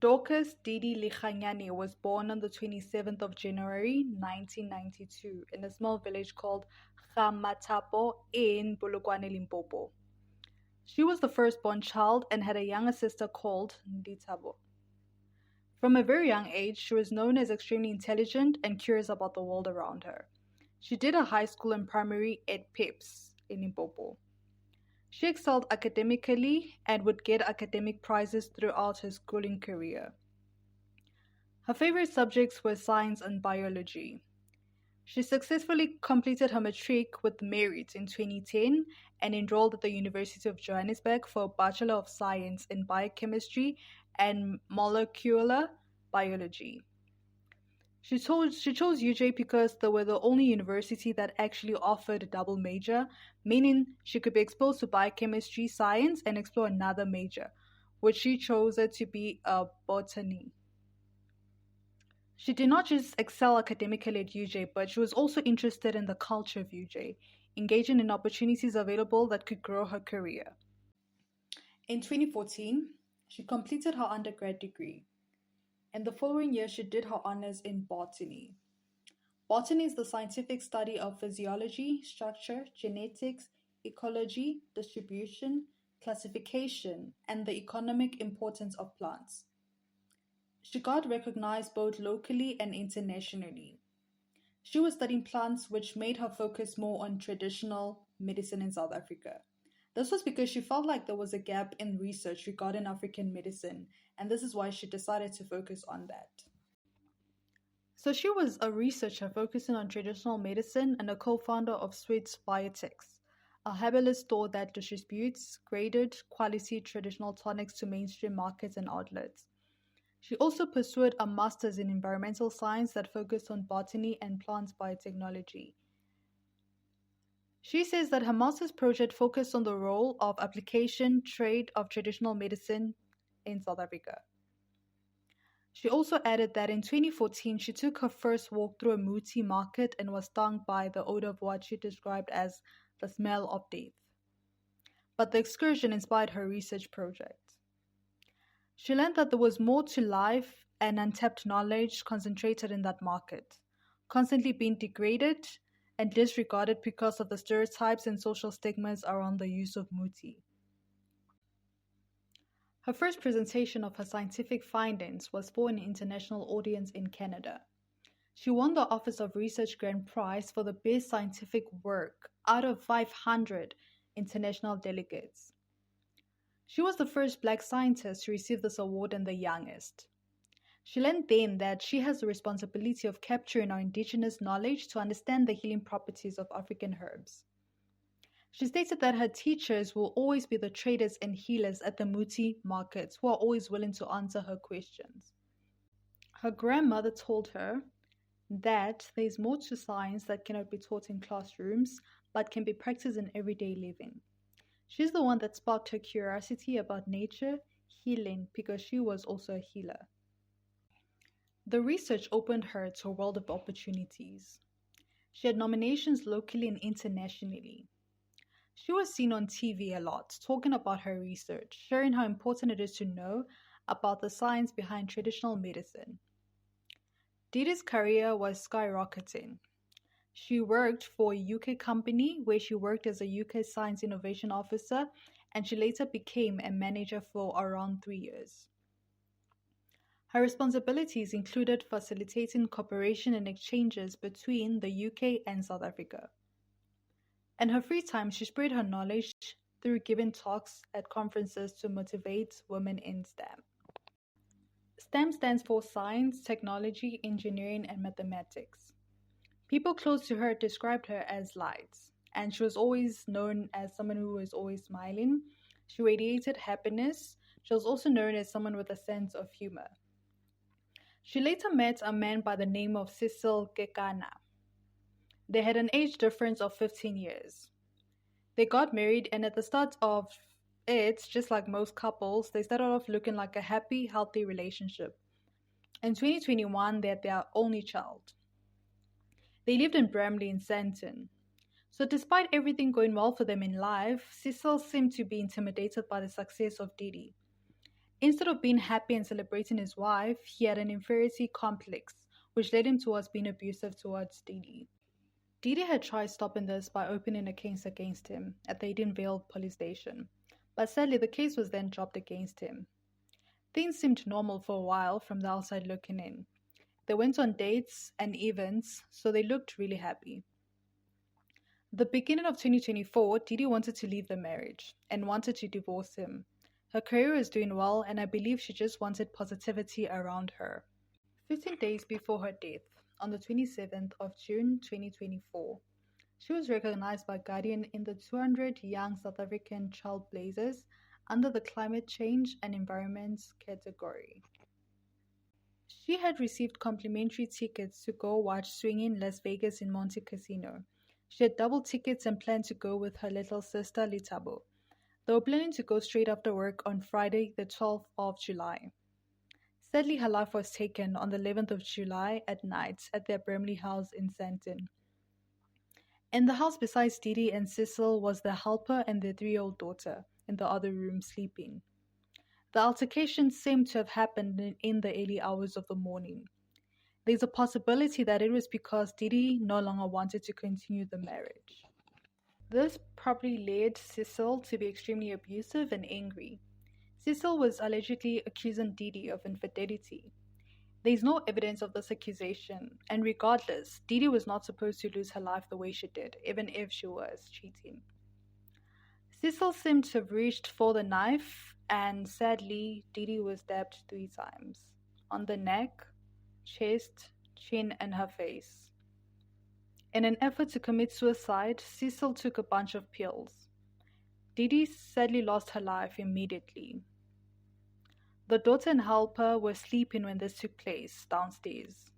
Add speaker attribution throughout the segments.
Speaker 1: Dorcus Didi Legkanganye was born on the 27th of January 1992 in a small village called Gamatapo in Polokwane, Limpopo. She was the firstborn child and had a younger sister called Nditabo. From a very young age, she was known as extremely intelligent and curious about the world around her. She did her high school and primary at Pips in Limpopo. She excelled academically and would get academic prizes throughout her schooling career. Her favorite subjects were science and biology. She successfully completed her matric with merit in 2010 and enrolled at the University of Johannesburg for a Bachelor of Science in Biochemistry and Molecular Biology. She chose UJ because they were the only university that actually offered a double major, meaning she could be exposed to biochemistry, science, and explore another major, which she chose it to be a botany. She did not just excel academically at UJ, but she was also interested in the culture of UJ, engaging in opportunities available that could grow her career. In 2014, she completed her undergrad degree, and the following year she did her honors in botany. Botany is the scientific study of physiology, structure, genetics, ecology, distribution, classification, and the economic importance of plants. She got recognized both locally and internationally. She was studying plants, which made her focus more on traditional medicine in South Africa. This was because she felt like there was a gap in research regarding African medicine, and this is why she decided to focus on that. So she was a researcher focusing on traditional medicine and a co-founder of Sweet Biotechs, a herbalist store that distributes graded quality traditional tonics to mainstream markets and outlets. She also pursued a master's in environmental science that focused on botany and plant biotechnology. She says that her master's project focused on the role of application trade of traditional medicine in South Africa. She also added that in 2014 she took her first walk through a Muti market and was stung by the odor of what she described as the smell of death. But the excursion inspired her research project. She learned that there was more to life and untapped knowledge concentrated in that market, constantly being degraded and disregarded because of the stereotypes and social stigmas around the use of muti. Her first presentation of her scientific findings was for an international audience in Canada. She won the Office of Research Grand Prize for the best scientific work out of 500 international delegates. She was the first Black scientist to receive this award and the youngest. She learned then that she has the responsibility of capturing our indigenous knowledge to understand the healing properties of African herbs. She stated that her teachers will always be the traders and healers at the Muti markets who are always willing to answer her questions. Her grandmother told her that there is more to science that cannot be taught in classrooms but can be practiced in everyday living. She's the one that sparked her curiosity about nature, healing, because she was also a healer. The research opened her to a world of opportunities. She had nominations locally and internationally. She was seen on TV a lot, talking about her research, sharing how important it is to know about the science behind traditional medicine. Didi's career was skyrocketing. She worked for a UK company where she worked as a UK Science Innovation Officer, and she later became a manager for around 3 years. Her responsibilities included facilitating cooperation and exchanges between the UK and South Africa. In her free time, she spread her knowledge through giving talks at conferences to motivate women in STEM. STEM stands for Science, Technology, Engineering, and Mathematics. People close to her described her as light, and she was always known as someone who was always smiling. She radiated happiness. She was also known as someone with a sense of humor. She later met a man by the name of Cecil Kekana. They had an age difference of 15 years. They got married, and at the start of it, just like most couples, they started off looking like a happy, healthy relationship. In 2021, they had their only child. They lived in Bramley in Sandton. So despite everything going well for them in life, Cecil seemed to be intimidated by the success of Didi. Instead of being happy and celebrating his wife, he had an inferiority complex, which led him towards being abusive towards Didi. Didi had tried stopping this by opening a case against him at the Edenvale police station, but sadly the case was then dropped against him. Things seemed normal for a while from the outside looking in. They went on dates and events, so they looked really happy. The beginning of 2024, Didi wanted to leave the marriage and wanted to divorce him. Her career was doing well, and I believe she just wanted positivity around her. 15 days before her death, on the 27th of June 2024, she was recognized by Guardian in the 200 Young South African Trailblazers under the Climate Change and Environment category. She had received complimentary tickets to go watch Swingin' Las Vegas in Monte Casino. She had double tickets and planned to go with her little sister Litabo. They were planning to go straight after work on Friday, the 12th of July. Sadly, her life was taken on the 11th of July at night at their Bramley house in Sandton. In the house besides Didi and Cecil was the helper and their 3-year-old daughter in the other room sleeping. The altercation seemed to have happened in the early hours of the morning. There's a possibility that it was because Didi no longer wanted to continue the marriage. This probably led Cecil to be extremely abusive and angry. Cecil was allegedly accusing Didi of infidelity. There is no evidence of this accusation, and regardless, Didi was not supposed to lose her life the way she did, even if she was cheating. Cecil seemed to have reached for the knife, and sadly, Didi was stabbed 3 times. On the neck, chest, chin, and her face. In an effort to commit suicide, Cecil took a bunch of pills. Didi sadly lost her life immediately. The daughter and helper were sleeping when this took place downstairs.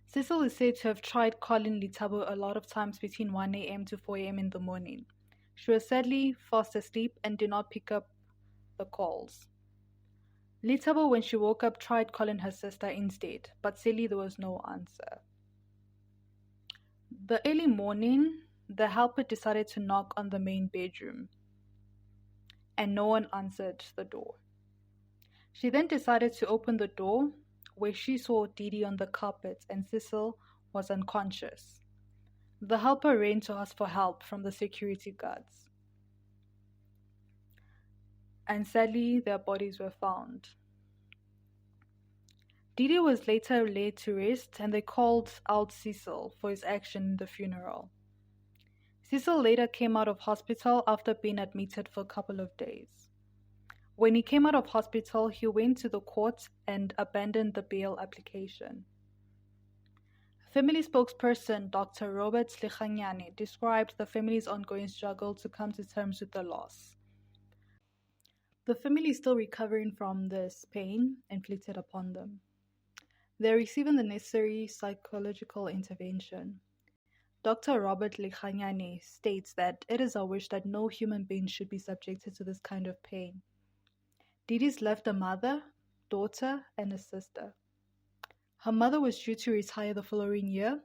Speaker 1: Cecil is said to have tried calling Litabo a lot of times between 1 a.m. to 4 a.m. in the morning. She was sadly fast asleep and did not pick up the calls. Litabo, when she woke up, tried calling her sister instead, but sadly there was no answer. The early morning, the helper decided to knock on the main bedroom, and no one answered the door. She then decided to open the door, where she saw Didi on the carpet and Cecil was unconscious. The helper ran to ask for help from the security guards, and sadly their bodies were found. Didi was later laid to rest, and they called out Cecil for his action in the funeral. Cecil later came out of hospital after being admitted for a couple of days. When he came out of hospital, he went to the court and abandoned the bail application. Family spokesperson Dr. Legkanganye described the family's ongoing struggle to come to terms with the loss. The family is still recovering from this pain inflicted upon them. They are receiving the necessary psychological intervention. Dr. Legkanganye states that it is our wish that no human being should be subjected to this kind of pain. Didi's left a mother, daughter, and a sister. Her mother was due to retire the following year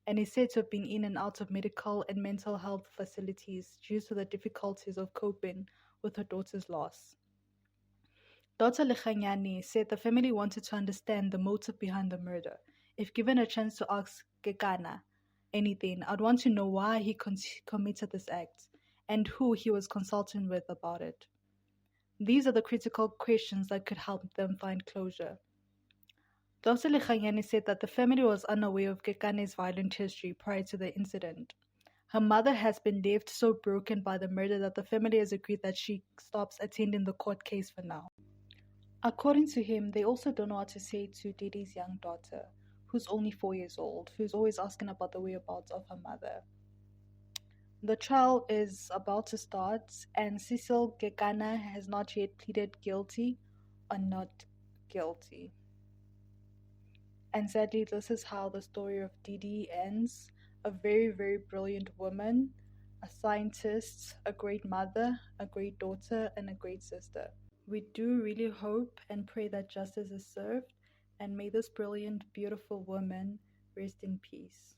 Speaker 1: and is said to have been in and out of medical and mental health facilities due to the difficulties of coping with her daughter's loss. Dr. Legkanganye said the family wanted to understand the motive behind the murder. If given a chance to ask Kekana anything, I'd want to know why he committed this act and who he was consulting with about it. These are the critical questions that could help them find closure. Dr. Legkanganye said that the family was unaware of Kekane's violent history prior to the incident. Her mother has been left so broken by the murder that the family has agreed that she stops attending the court case for now. According to him, they also don't know what to say to Didi's young daughter, who's only 4 years old, who's always asking about the whereabouts of her mother. The trial is about to start, and Cecil Kekana has not yet pleaded guilty or not guilty. And sadly, this is how the story of Didi ends. A very, very brilliant woman, a scientist, a great mother, a great daughter, and a great sister. We do really hope and pray that justice is served, and may this brilliant, beautiful woman rest in peace.